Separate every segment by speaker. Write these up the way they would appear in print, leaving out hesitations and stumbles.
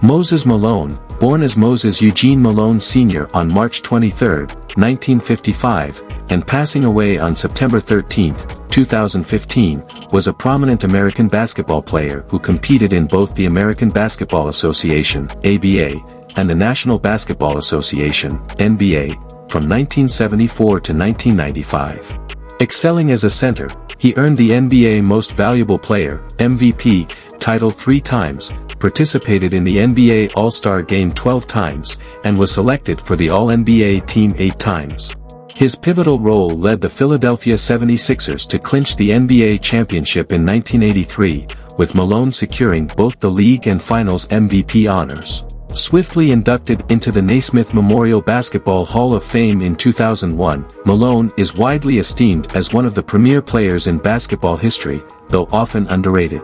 Speaker 1: Moses Malone, born as Moses Eugene Malone Sr. on March 23, 1955, and passing away on September 13, 2015, was a prominent American basketball player who competed in both the American Basketball Association (ABA) and the National Basketball Association (NBA) from 1974 to 1995. Excelling as a center, he earned the NBA Most Valuable Player (MVP) title 3 times, participated in the NBA All-Star Game 12 times, and was selected for the All-NBA team 8 times. His pivotal role led the Philadelphia 76ers to clinch the NBA championship in 1983, with Malone securing both the league and finals MVP honors. Swiftly inducted into the Naismith Memorial Basketball Hall of Fame in 2001, Malone is widely esteemed as one of the premier players in basketball history, though often underrated.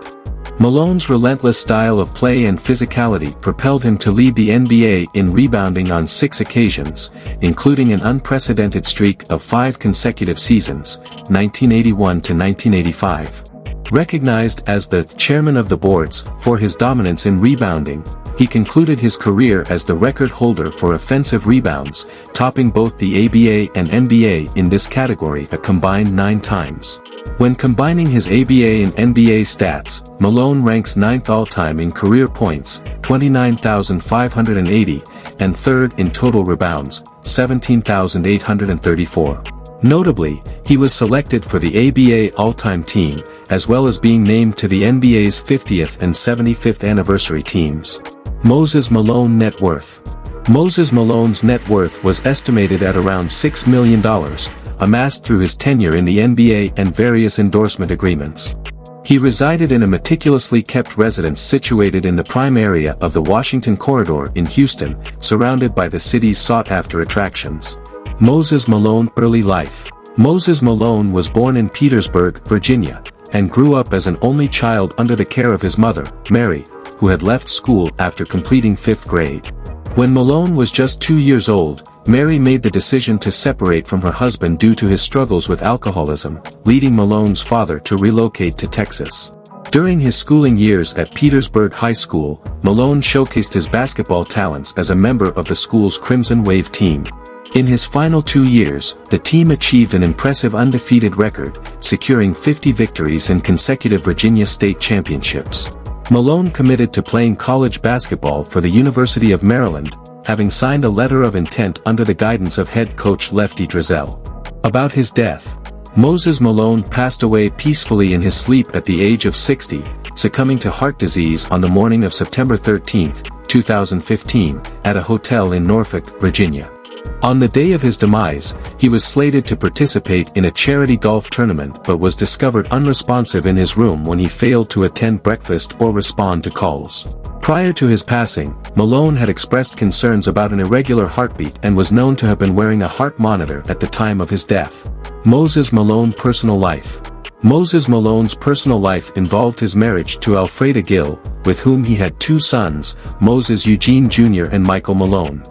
Speaker 1: Malone's relentless style of play and physicality propelled him to lead the NBA in rebounding on 6 occasions, including an unprecedented streak of 5 consecutive seasons, 1981 to 1985. Recognized as the chairman of the boards for his dominance in rebounding, he concluded his career as the record holder for offensive rebounds, topping both the ABA and NBA in this category a combined 9 times. When combining his ABA and NBA stats, Malone ranks 9th all-time in career points, 29,580, and 3rd in total rebounds, 17,834. Notably, he was selected for the ABA All-Time Team, as well as being named to the NBA's 50th and 75th anniversary teams. Moses Malone net worth. Moses Malone's net worth was estimated at around $6 million, amassed through his tenure in the NBA and various endorsement agreements. He resided in a meticulously kept residence situated in the prime area of the Washington Corridor in Houston, surrounded by the city's sought-after attractions. Moses Malone early life. Moses Malone was born in Petersburg, Virginia, and grew up as an only child under the care of his mother, Mary, who had left school after completing 5th grade. When Malone was just 2 years old, Mary made the decision to separate from her husband due to his struggles with alcoholism, leading Malone's father to relocate to Texas. During his schooling years at Petersburg High School, Malone showcased his basketball talents as a member of the school's Crimson Wave team. In his final 2 years, the team achieved an impressive undefeated record, securing 50 victories in consecutive Virginia state championships. Malone committed to playing college basketball for the University of Maryland, having signed a letter of intent under the guidance of head coach Lefty Driesell. About his death. Moses Malone passed away peacefully in his sleep at the age of 60, succumbing to heart disease on the morning of September 13, 2015, at a hotel in Norfolk, Virginia. On the day of his demise, he was slated to participate in a charity golf tournament but was discovered unresponsive in his room when he failed to attend breakfast or respond to calls. Prior to his passing, Malone had expressed concerns about an irregular heartbeat and was known to have been wearing a heart monitor at the time of his death. Moses Malone personal life. Moses Malone's personal life involved his marriage to Alfreda Gill, with whom he had 2 sons, Moses Eugene Jr. and Michael Malone.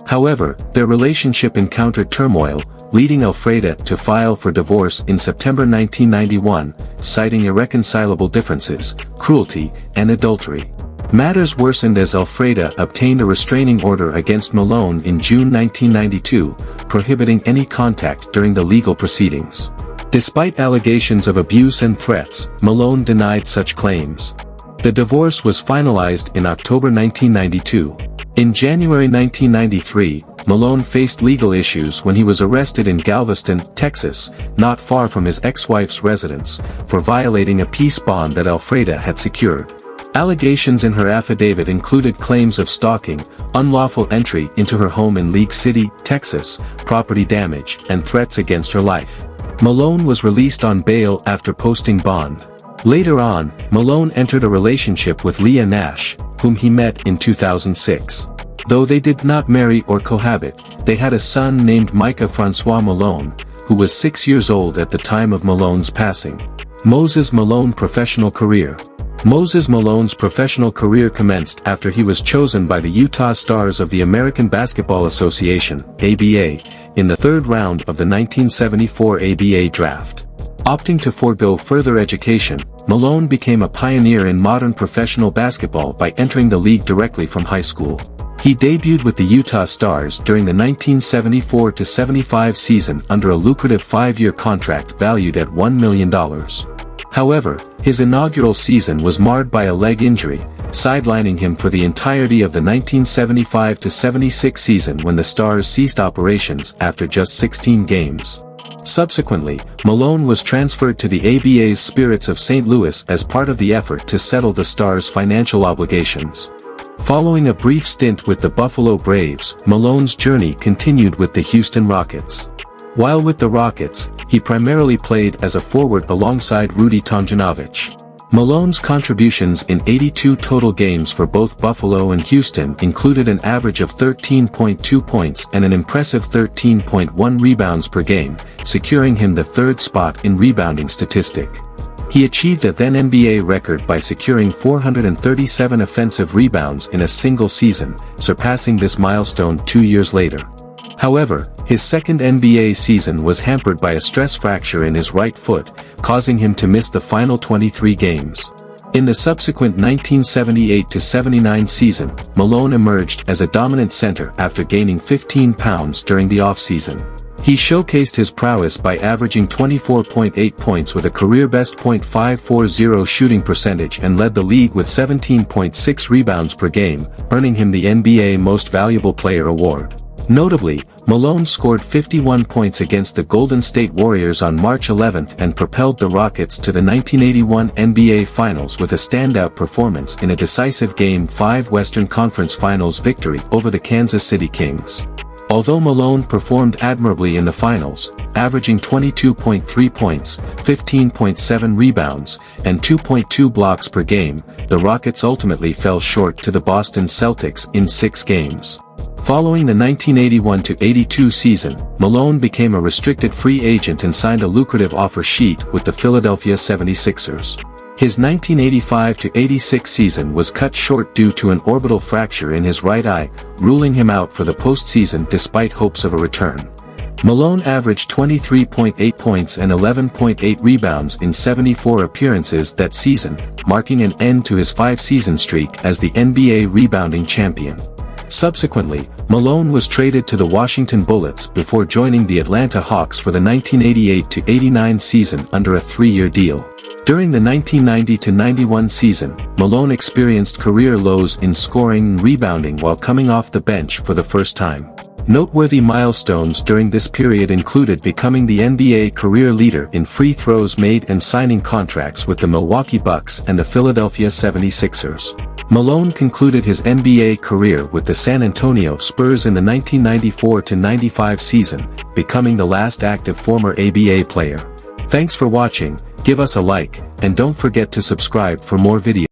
Speaker 1: However, their relationship encountered turmoil, leading Alfreda to file for divorce in September 1991, citing irreconcilable differences, cruelty, and adultery. Matters worsened as Alfreda obtained a restraining order against Malone in June 1992, prohibiting any contact during the legal proceedings. Despite allegations of abuse and threats, Malone denied such claims. The divorce was finalized in October 1992. In January 1993, Malone faced legal issues when he was arrested in Galveston, Texas, not far from his ex-wife's residence, for violating a peace bond that Alfreda had secured. Allegations in her affidavit included claims of stalking, unlawful entry into her home in League City, Texas, property damage, and threats against her life. Malone was released on bail after posting bond. Later on, Malone entered a relationship with Leah Nash, whom he met in 2006. Though they did not marry or cohabit, they had a son named Micah Francois Malone, who was 6 years old at the time of Malone's passing. Moses Malone professional career. Moses Malone's professional career commenced after he was chosen by the Utah Stars of the American Basketball Association, ABA, in the 3rd round of the 1974 ABA draft. Opting to forego further education, Malone became a pioneer in modern professional basketball by entering the league directly from high school. He debuted with the Utah Stars during the 1974-75 season under a lucrative 5-year contract valued at $1 million. However, his inaugural season was marred by a leg injury, sidelining him for the entirety of the 1975-76 season when the Stars ceased operations after just 16 games. Subsequently, Malone was transferred to the ABA's Spirits of St. Louis as part of the effort to settle the Stars' financial obligations. Following a brief stint with the Buffalo Braves, Malone's journey continued with the Houston Rockets. While with the Rockets, he primarily played as a forward alongside Rudy Tomjanovich. Malone's contributions in 82 total games for both Buffalo and Houston included an average of 13.2 points and an impressive 13.1 rebounds per game, securing him the third spot in rebounding statistic. He achieved a then-NBA record by securing 437 offensive rebounds in a single season, surpassing this milestone 2 years later. However, his second NBA season was hampered by a stress fracture in his right foot, causing him to miss the final 23 games. In the subsequent 1978-79 season, Malone emerged as a dominant center after gaining 15 pounds during the offseason. He showcased his prowess by averaging 24.8 points with a career-best .540 shooting percentage and led the league with 17.6 rebounds per game, earning him the NBA Most Valuable Player award. Notably, Malone scored 51 points against the Golden State Warriors on March 11 and propelled the Rockets to the 1981 NBA Finals with a standout performance in a decisive Game 5 Western Conference Finals victory over the Kansas City Kings. Although Malone performed admirably in the finals, averaging 22.3 points, 15.7 rebounds, and 2.2 blocks per game, the Rockets ultimately fell short to the Boston Celtics in 6 games. Following the 1981-82 season, Malone became a restricted free agent and signed a lucrative offer sheet with the Philadelphia 76ers. His 1985-86 season was cut short due to an orbital fracture in his right eye, ruling him out for the postseason despite hopes of a return. Malone averaged 23.8 points and 11.8 rebounds in 74 appearances that season, marking an end to his 5-season streak as the NBA rebounding champion. Subsequently, Malone was traded to the Washington Bullets before joining the Atlanta Hawks for the 1988-89 season under a 3-year deal. During the 1990-91 season, Malone experienced career lows in scoring and rebounding while coming off the bench for the first time. Noteworthy milestones during this period included becoming the NBA career leader in free throws made and signing contracts with the Milwaukee Bucks and the Philadelphia 76ers. Malone concluded his NBA career with the San Antonio Spurs in the 1994-95 season, becoming the last active former ABA player. Thanks for watching, give us a like, and don't forget to subscribe for more videos.